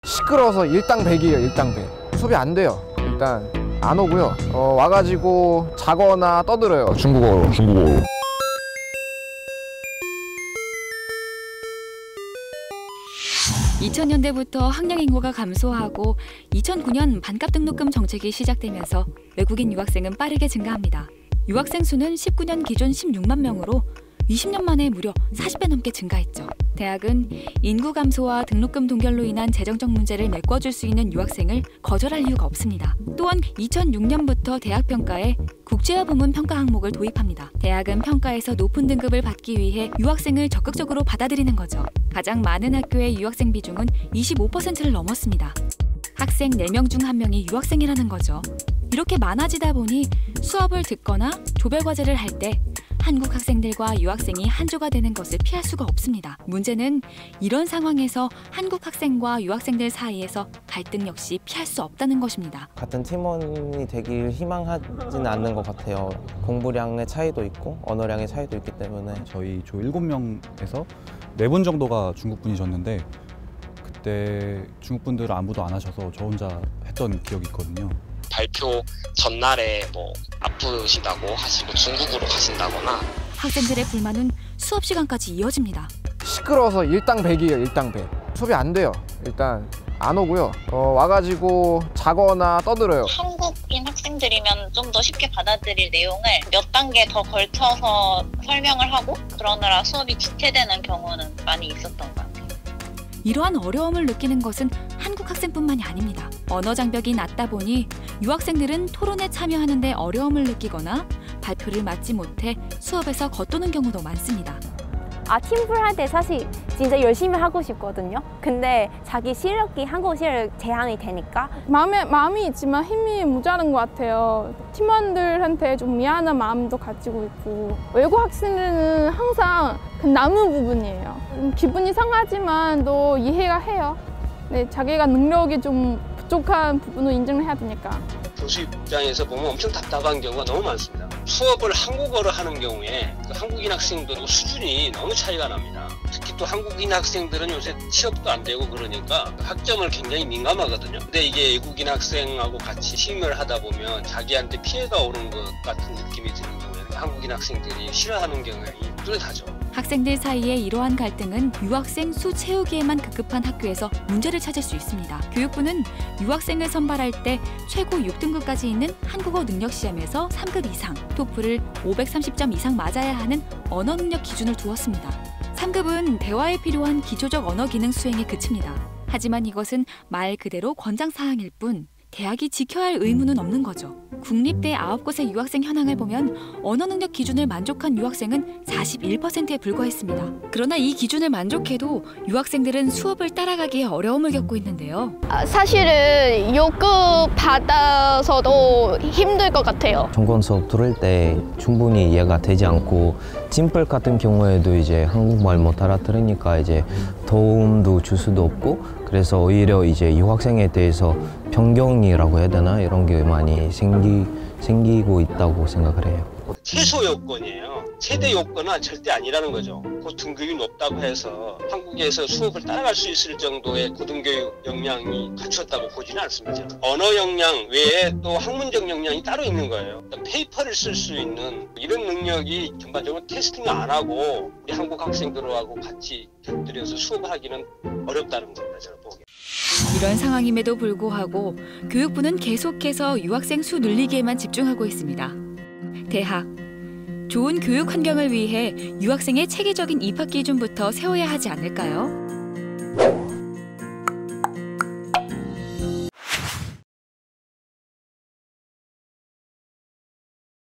시끄러워서 일당백이에요. 일당백. 수업이 안 돼요. 일단 안 오고요. 와가지고 자거나 떠들어요. 중국어로. 2000년대부터 학령 인구가 감소하고 2009년 반값 등록금 정책이 시작되면서 외국인 유학생은 빠르게 증가합니다. 유학생 수는 19년 기준 16만 명으로 20년 만에 무려 40배 넘게 증가했죠. 대학은 인구 감소와 등록금 동결로 인한 재정적 문제를 메꿔줄 수 있는 유학생을 거절할 이유가 없습니다. 또한 2006년부터 대학 평가에 국제화 부문 평가 항목을 도입합니다. 대학은 평가에서 높은 등급을 받기 위해 유학생을 적극적으로 받아들이는 거죠. 가장 많은 학교의 유학생 비중은 25%를 넘었습니다. 학생 4명 중 1명이 유학생이라는 거죠. 이렇게 많아지다 보니 수업을 듣거나 조별 과제를 할 때 한국 학생들과 유학생이 한조가 되는 것을 피할 수가 없습니다. 문제는 이런 상황에서 한국 학생과 유학생들 사이에서 갈등 역시 피할 수 없다는 것입니다. 같은 팀원이 되길 희망하지는 않는 것 같아요. 공부량의 차이도 있고 언어량의 차이도 있기 때문에. 저희 조 7명에서 4분 정도가 중국분이셨는데 그때 중국분들 안부도 안 하셔서 저 혼자 했던 기억이 있거든요. 발표 전날에 아프신다고 하시고 중국으로 가신다거나. 학생들의 불만은 수업 시간까지 이어집니다. 시끄러워서 일당백이에요. 일당백. 수업이 안 돼요. 일단 안 오고요. 와가지고 자거나 떠들어요. 한국인 학생들이면 좀 더 쉽게 받아들일 내용을 몇 단계 더 걸쳐서 설명을 하고 그러느라 수업이 지체되는 경우는 많이 있었던 것 같아요. 이러한 어려움을 느끼는 것은 한국 학생뿐만이 아닙니다. 언어 장벽이 낮다 보니 유학생들은 토론에 참여하는 데 어려움을 느끼거나 발표를 맡지 못해 수업에서 겉도는 경우도 많습니다. 팀플 할 때 사실 진짜 열심히 하고 싶거든요. 근데 자기 실력이 한국 실력 제한이 되니까 마음이 있지만 힘이 모자란 것 같아요. 팀원들한테 좀 미안한 마음도 가지고 있고 외국 학생들은 항상 그 남은 부분이에요. 기분이 상하지만 또 이해가 해요. 네, 자기가 능력이 좀 부족한 부분을 인정을 해야 되니까. 교수 입장에서 보면 엄청 답답한 경우가 너무 많습니다. 수업을 한국어로 하는 경우에 한국인 학생들하고 수준이 너무 차이가 납니다. 특히 또 한국인 학생들은 요새 취업도 안 되고 그러니까 학점을 굉장히 민감하거든요. 근데 이게 외국인 학생하고 같이 심의를 하다 보면 자기한테 피해가 오는 것 같은 느낌이 드는 경우에는 한국인 학생들이 싫어하는 경우가 뚜렷하죠. 학생들 사이의 이러한 갈등은 유학생 수 채우기에만 급급한 학교에서 문제를 찾을 수 있습니다. 교육부는 유학생을 선발할 때 최고 6등급까지 있는 한국어 능력 시험에서 3급 이상, 토플을 530점 이상 맞아야 하는 언어 능력 기준을 두었습니다. 3급은 대화에 필요한 기초적 언어 기능 수행에 그칩니다. 하지만 이것은 말 그대로 권장사항일 뿐 대학이 지켜야 할 의무는 없는 거죠. 국립대 9곳의 유학생 현황을 보면 언어 능력 기준을 만족한 유학생은 41%에 불과했습니다. 그러나 이 기준을 만족해도 유학생들은 수업을 따라가기에 어려움을 겪고 있는데요. 사실은 6급 받아서도 힘들 것 같아요. 전공 수업 들을 때 충분히 이해가 되지 않고 팀플 같은 경우에도 이제 한국말 못 알아들으니까 이제 도움도 줄 수도 없고 그래서 오히려 이제 유학생에 대해서 편견이라고 해야 되나 이런 게 많이 생기고 있다고 생각을 해요. 최소 요건이에요. 최대 요건은 절대 아니라는 거죠. 그 등급이 높다고 해서 한국에서 수업을 따라갈 수 있을 정도의 고등교육 역량이 갖추었다고 보지는 않습니다. 언어 역량 외에 또 학문적 역량이 따로 있는 거예요. 페이퍼를 쓸 수 있는 이런 능력이 전반적으로 테스팅을 안 하고 우리 한국 학생들하고 같이 곁들여서 수업을 하기는 어렵다는 겁니다. 저는 보기에. 이런 상황임에도 불구하고 교육부는 계속해서 유학생 수 늘리기에만 집중하고 있습니다. 대학, 좋은 교육 환경을 위해 유학생의 체계적인 입학 기준부터 세워야 하지 않을까요?